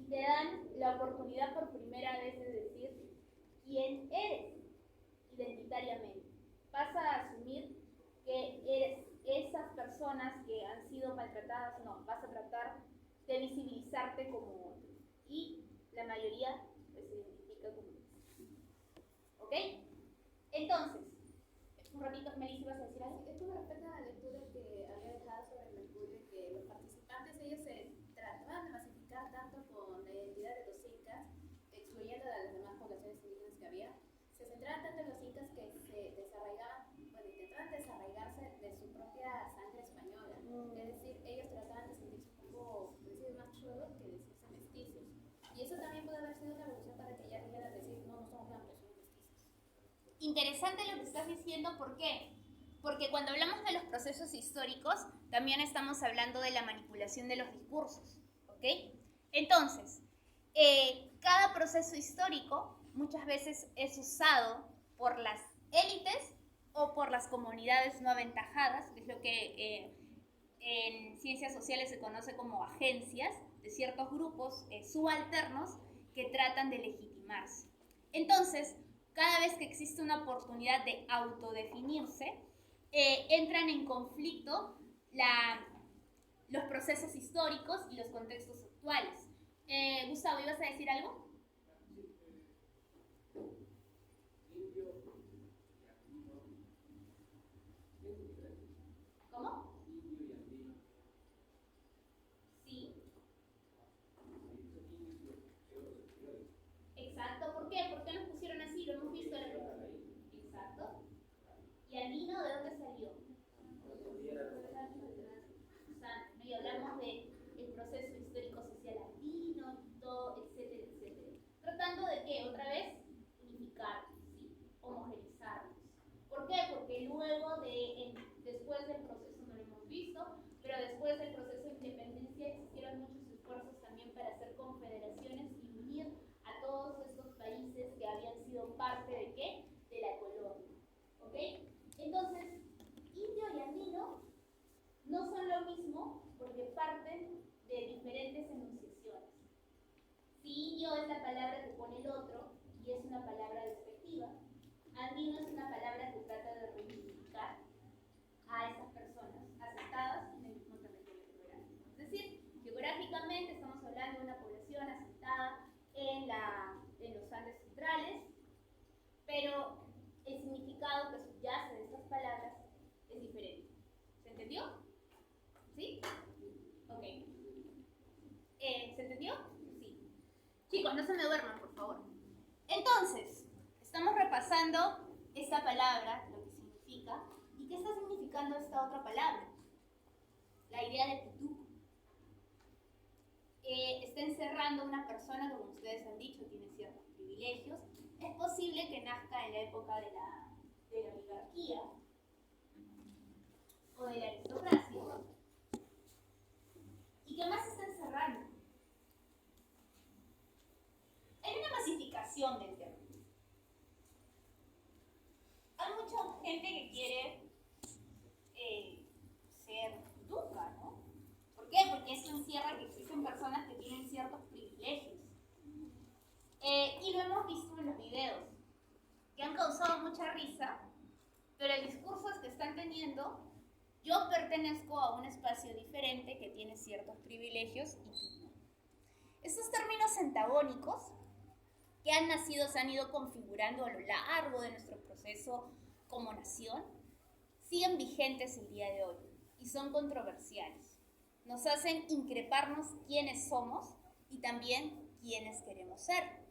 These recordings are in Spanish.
te dan la oportunidad por primera vez de decir quién eres identitariamente. Vas a asumir que eres esas personas que han sido maltratadas, no, vas a tratar de visibilizarte como otro. Y la mayoría pues, se identifica como eso. ¿Ok? Entonces, un ratito, Melissa, ¿vas a decir algo? Es con respecto a la lectura que había dejado sobre Mercurio, que los participantes ellos se trataban de masificar tanto con la identidad de los incas, excluyendo a las demás poblaciones indígenas que había, se centraban tanto en los incas que se desarraigaban, bueno, intentaban desarraigarse de su propia sangre española. Es decir, ellos trataban de sentirse un poco, decir, más chulos que decirse mestizos. Y eso también puede haber sido una evolución para que ellas dijeran decir, no, no somos blancos, somos mestizos. Interesante lo que estás diciendo, ¿por qué? Porque cuando hablamos de los procesos históricos, también estamos hablando de la manipulación de los discursos, ¿ok? Entonces, cada proceso histórico muchas veces es usado por las élites o por las comunidades no aventajadas, que es lo que en ciencias sociales se conoce como agencias de ciertos grupos subalternos que tratan de legitimarse. Entonces, cada vez que existe una oportunidad de autodefinirse, entran en conflicto los procesos históricos y los contextos actuales. Gustavo, ¿ibas a decir algo? ¿Cómo? Sí. Exacto, ¿por qué? ¿Por qué nos pusieron así? Lo hemos visto en la... Exacto. ¿Y andino de dónde salió? Y hablamos del proceso histórico social andino, y todo, etcétera, etcétera. Tratando de qué, otra vez, unificarnos, ¿sí? Homogenizarnos. ¿Por qué? Porque luego después del proceso, no lo hemos visto, pero después del proceso de independencia existieron muchos esfuerzos también para hacer confederaciones y unir a todos estos países que habían sido parte de qué? De la colonia. ¿Ok? Entonces, indio y andino no son lo mismo porque parten de diferentes enunciaciones. Si indio es la palabra que pone el otro y es una palabra despectiva, andino es una palabra que trata de reivindicar a esas personas asentadas en el mismo territorio geográfico. Es decir, geográficamente estamos hablando de una población asentada en los Andes centrales, pero el significado que subyace de estas palabras es diferente. ¿Se entendió? ¿Sí? Ok. ¿Se entendió? Sí. Chicos, no se me duerman, por favor. Entonces, estamos repasando esta palabra, lo que significa, y qué está significando esta otra palabra. La idea de tutuco. Está encerrando una persona que, como ustedes han dicho, tiene ciertos privilegios. Es posible que nazca en la época de la oligarquía o de la aristocracia. ¿Y qué más está encerrando? Hay una masificación del término. Hay mucha gente que quiere ser tuca, ¿no? ¿Por qué? Porque eso encierra que existen personas que tienen ciertos privilegios. Y lo hemos visto en los videos, que han causado mucha risa, pero el discurso es que están teniendo, yo pertenezco a un espacio diferente que tiene ciertos privilegios y tú no. Estos términos antagónicos que han nacido, se han ido configurando a lo largo de nuestro proceso como nación, siguen vigentes el día de hoy y son controversiales. Nos hacen increparnos quiénes somos y también quiénes queremos ser.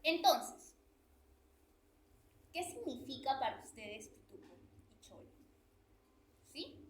Entonces, ¿qué significa para ustedes tutuco y cholo? ¿Sí?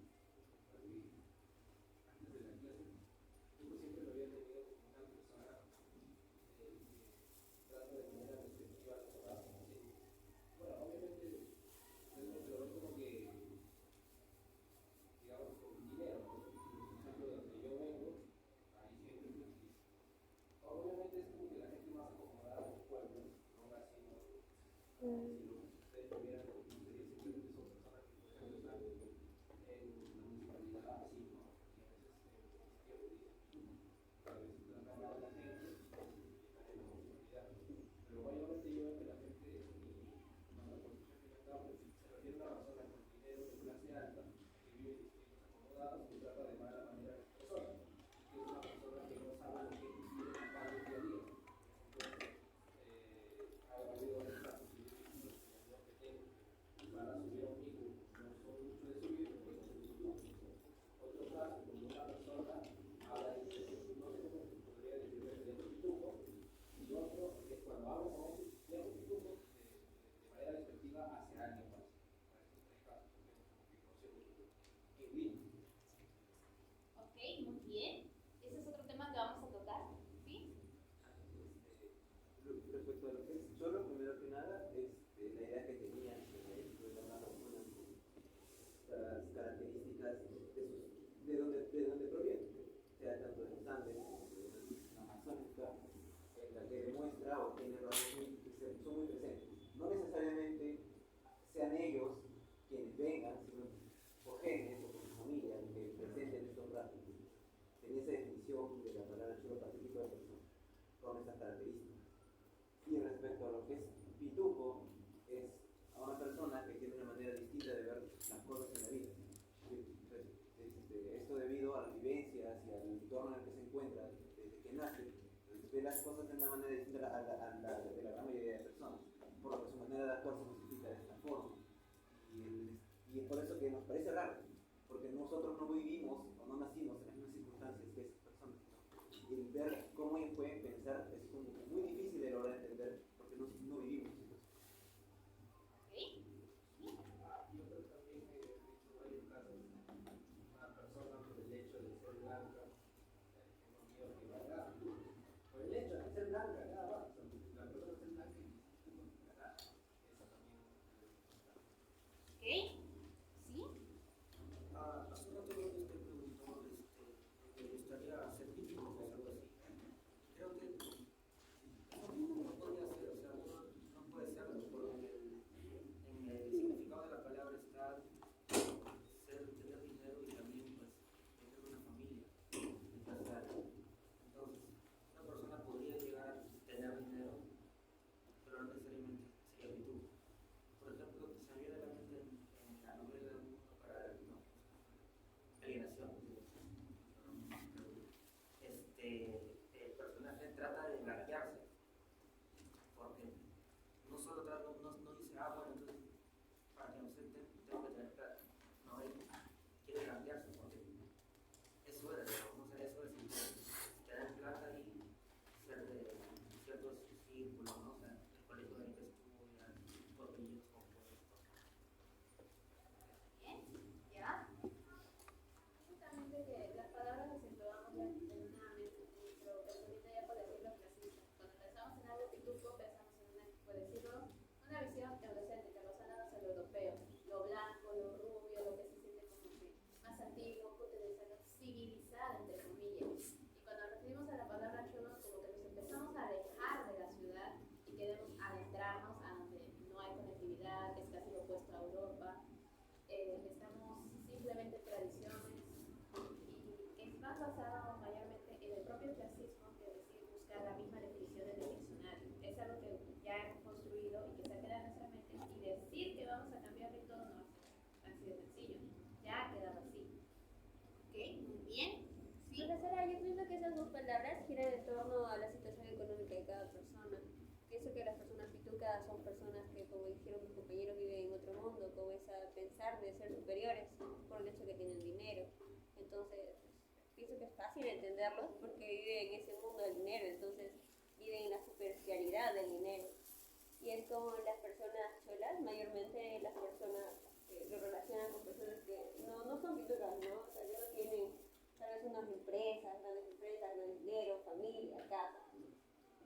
pituco es a una persona que tiene una manera distinta de ver las cosas en la vida. Esto debido a las vivencias y al entorno en el que se encuentra desde que nace, ve las cosas de una manera distinta a la de la gran mayoría de personas, por lo que su manera de actuar se justifica de esta forma. Y es por eso que nos parece raro, porque nosotros no vivimos o no nacimos en las mismas circunstancias que esas personas. Y el ver cómo ellos pueden pensar es como muy difícil de lograr entender, porque no vivimos eso. Yo creo también que he visto varios casos, una persona por el hecho de ser blanca, tengo miedo que valga, por el hecho de ser blanca, nada más, la persona ser blanca y nada, eso también ¿Ok? ¿Sí? hace un rato creo que usted preguntó que le gustaría ser víctima o algo así. Creo que no podría ser, o sea, no puede serlo, porque en el significado de la palabra está tener dinero y también pues tener una familia. Entonces, una persona podría llegar a tener dinero, pero no necesariamente sería virtud. Por ejemplo, se me viene a la mente en la novela Un Mundo para Alienación. El personaje trata de blanquearse, porque no solo no dice, bueno, entonces para que no se tengo que tener plata. No, él quiere blanquearse porque eso era, digamos, eso es tener plata y ser de ciertos círculos, ¿no? O sea, el colegio en el que estudian, por apellidos compuestos. Bien, ¿ya? Justamente que las palabras las englobamos ya en una mente, nuestro pensamiento ya por decirlo clasista. Cuando pensamos en algo pituco, pensamos en una, por decirlo, una visión eurocéntrica, basándonos en lo europeo, lo blanco, lo rubio, lo que se siente como que más antiguo, civilizado, entre comillas. Y cuando nos referimos a la palabra cholo, como que nos empezamos a alejar de la ciudad y queremos adentrarnos a donde no hay conectividad, que es casi lo opuesto a Europa. Estamos simplemente en tradiciones y es más basado mayormente en el propio clasismo que decir buscar la misma definición en el diccionario. Es algo que ya hemos construido y que se ha quedado en nuestra mente y decir que vamos a cambiarle todo no ha sido sencillo, ya ha quedado así. ¿Ok? Muy bien. ¿Sí? Profesora, yo pienso que esas dos palabras giran en torno a la situación económica de cada persona. Pienso que las personas pitucas son personas que, como dijeron mis compañeros, viven en otro mundo, con ese pensar de ser superiores por el hecho que tienen dinero. Entonces, pienso que es fácil entenderlos porque viven en ese mundo del dinero, entonces viven en la superficialidad del dinero. Y es como las personas cholas, mayormente las personas lo relacionan con personas que no son pitucas, ¿no? O sea, que no tienen tal vez unas empresas, grandes dinero, familia, casa.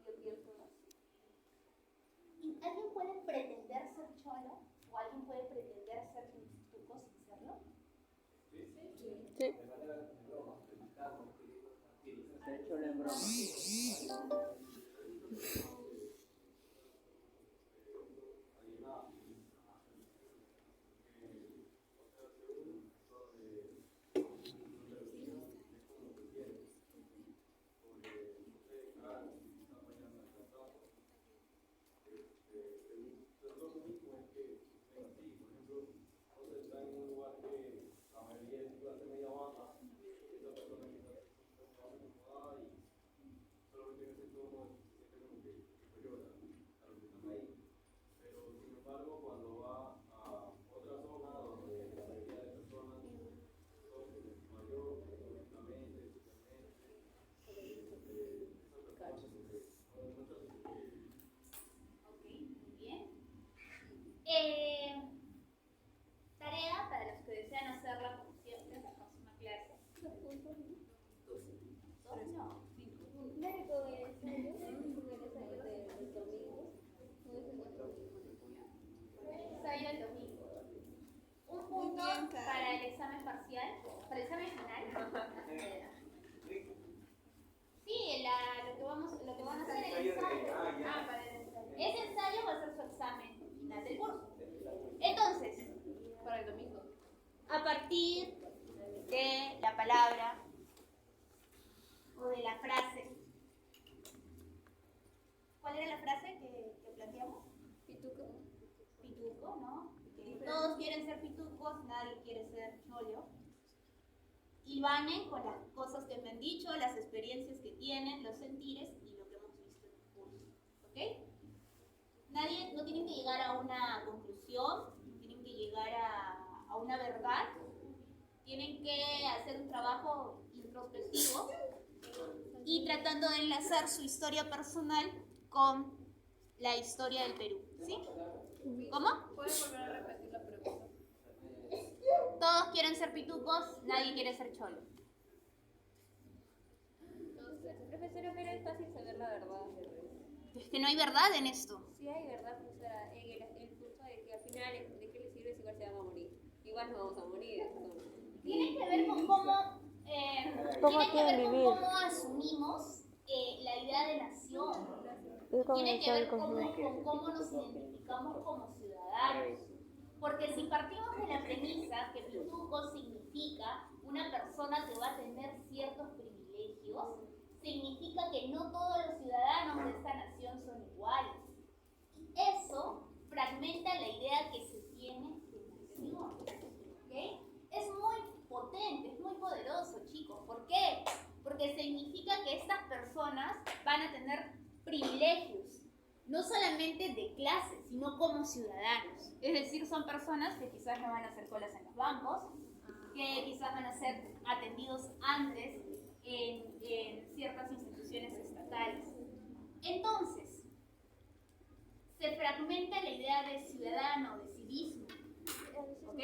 Yo pienso así. ¿Y alguien puede pretender ser cholo? ¿O alguien puede pretender ser pituco sin serlo? Sí. De manera de broma, practicando, Ser cholo en broma. Ok, muy bien. Tarea para los que desean hacerla, como siempre, en la próxima clase. ¿Dos puntos? ¿Dos? No. Claro, con el ensayo del domingo, con ese encuentro. Ensayo el domingo. Un punto para el examen parcial, para el examen final. Sí, lo que van a hacer el ensayo. Para el ensayo. Ese ensayo va a ser su examen final del curso. Entonces, para el domingo, a partir de la palabra o de la frase. ¿Cuál era la frase que planteamos? Pituco. Pituco, ¿no? Todos quieren ser pitucos, nadie quiere ser cholo. Hilvanen con las cosas que me han dicho, las experiencias que tienen, los sentires y lo que hemos visto en el curso. ¿Ok? Nadie, no tienen que llegar a una conclusión, no tienen que llegar a una verdad. Tienen que hacer un trabajo introspectivo y tratando de enlazar su historia personal con la historia del Perú. ¿Sí? ¿Cómo? ¿Puedes volver a repetir la pregunta? Todos quieren ser pitucos, nadie quiere ser cholo. Entonces, profesora, pero es fácil saber la verdad. Es que no hay verdad en esto. Sí hay verdad, profesora, en el curso de que al final, ¿de qué les sirve si igual se van a morir? Igual nos vamos a morir. Entonces. Tiene que ver con cómo, cómo asumimos la idea de nación. Tiene que ver con cómo nos identificamos como ciudadanos. Porque si partimos de la premisa que pituco significa una persona que va a tener ciertos privilegios, significa que no todos los ciudadanos de esta nación son iguales. Y eso fragmenta la idea que se tiene de nación. ¿Okay? Es muy potente, es muy poderoso, chicos. ¿Por qué? Porque significa que estas personas van a tener privilegios, no solamente de clase, sino como ciudadanos. Es decir, son personas que quizás no van a hacer colas en los bancos, que quizás van a ser atendidos antes en ciertas instituciones estatales. Entonces, se fragmenta la idea de ciudadano, de civismo. ¿Ok?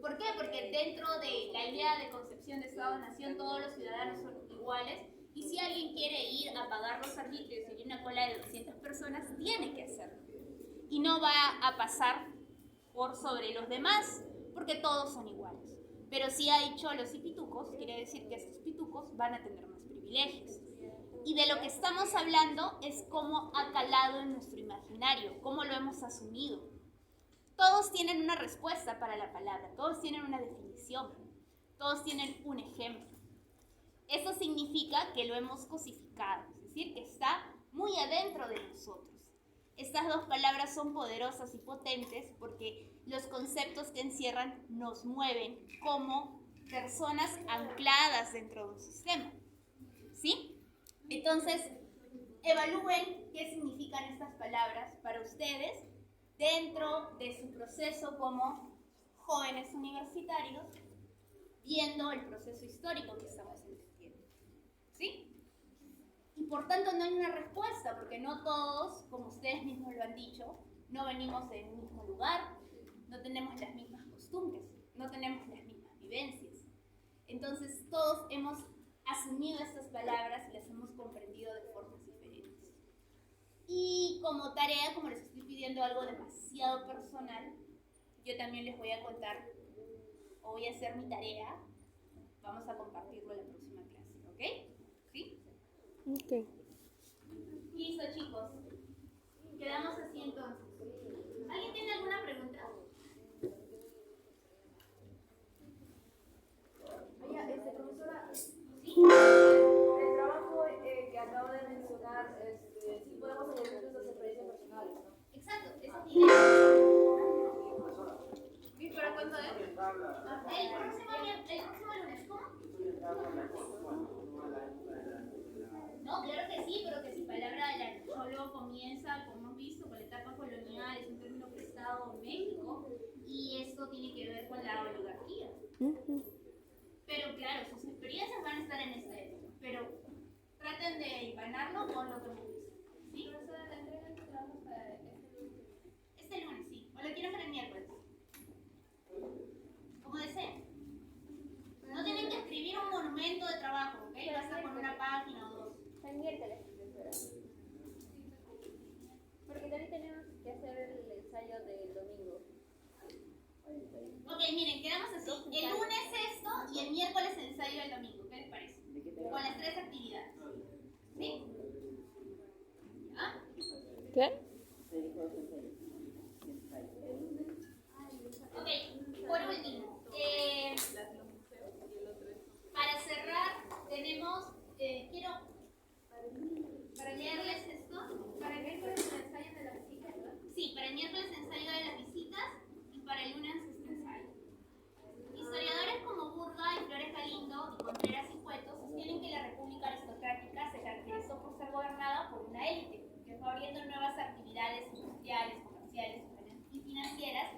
¿Por qué? Porque dentro de la idea de concepción de Estado-Nación, todos los ciudadanos son iguales. Y si alguien quiere ir a pagar los arbitrios y hay una cola de 200 personas, tiene que hacerlo. Y no va a pasar por sobre los demás, porque todos son iguales. Pero si hay cholos y pitucos, quiere decir que estos pitucos van a tener más privilegios. Y de lo que estamos hablando es cómo ha calado en nuestro imaginario, cómo lo hemos asumido. Todos tienen una respuesta para la palabra, todos tienen una definición, todos tienen un ejemplo. Eso significa que lo hemos cosificado, es decir, que está muy adentro de nosotros. Estas dos palabras son poderosas y potentes porque los conceptos que encierran nos mueven como personas ancladas dentro de un sistema. ¿Sí? Entonces, evalúen qué significan estas palabras para ustedes dentro de su proceso como jóvenes universitarios, viendo el proceso histórico que estamos entendiendo. ¿Sí? Y por tanto no hay una respuesta, porque no todos, como ustedes mismos lo han dicho, no venimos del mismo lugar, no tenemos las mismas costumbres, no tenemos las mismas vivencias. Entonces todos hemos asumido estas palabras y las hemos comprendido de formas diferentes. Y como tarea, como les estoy pidiendo algo demasiado personal, yo también les voy a contar, o voy a hacer mi tarea, vamos a compartirlo en la próxima clase, ¿ok? ¿Sí? Ok. Listo, chicos. Quedamos así entonces. ¿Alguien tiene alguna pregunta? Oye, profesora, ¿Sí? el trabajo que acabo de mencionar, sí podemos añadir nuestras experiencias personales, ¿no? Exacto, esa es mi idea. ¿Y para cuándo es? El próximo lunes, ¿cómo? No, claro que sí, pero que si palabra de la solo comienza, como hemos visto, con la etapa colonial, es un término prestado en México, y esto tiene que ver con la oligarquía. Pero claro, sus experiencias van a estar en esta época, pero traten de hilvanarlo con lo que hemos visto. ¿Sí? Profesora, ¿la entregan tus trabajos para este lunes? Este lunes, sí. O lo quieren para el miércoles. Como deseen. No tienen que escribir un monumento de trabajo, ¿ok? Basta con una página o dos. El miércoles, profesora. Porque también tenemos que hacer el ensayo del domingo. Ok, miren, quedamos así. El lunes esto y el miércoles el ensayo del domingo. ¿Qué les parece? Con las 3 actividades. ¿Sí? ¿Ya? ¿Qué? Ok, por último, para cerrar, tenemos, quiero Para leerles esto. Para el miércoles el ensayo de la visita, ¿verdad? Sí, para el miércoles ensayo de las visitas y para el lunes este ensayo. Historiadores como Burga y Flores Galindo y Contreras y Cueto sostienen que la república aristocrática se caracterizó por ser gobernada por una élite que fue abriendo nuevas actividades industriales, comerciales y financieras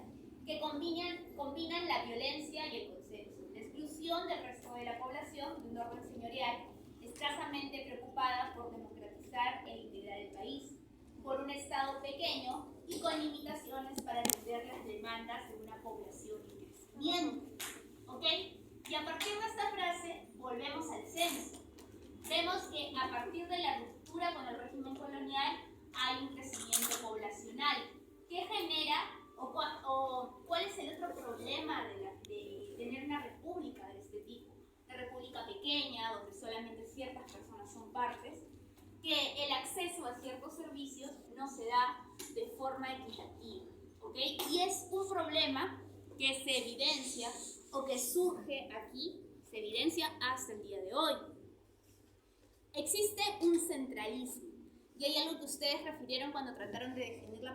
que combinan la violencia y el consenso, la exclusión del resto de la población de un orden señorial escasamente preocupada por democratizar e integrar el país, por un Estado pequeño y con limitaciones para atender las demandas de una población en crecimiento. ¿Ok? Y a partir de esta frase, volvemos al censo. Vemos que a partir de la ruptura con el régimen colonial hay un crecimiento poblacional que genera, o cuál es el otro problema de tener una república de este tipo, una república pequeña donde solamente ciertas personas son partes, que el acceso a ciertos servicios no se da de forma equitativa, ¿ok? Y es un problema que se evidencia o que surge aquí, se evidencia hasta el día de hoy. Existe un centralismo, y hay algo que ustedes refirieron cuando trataron de definir la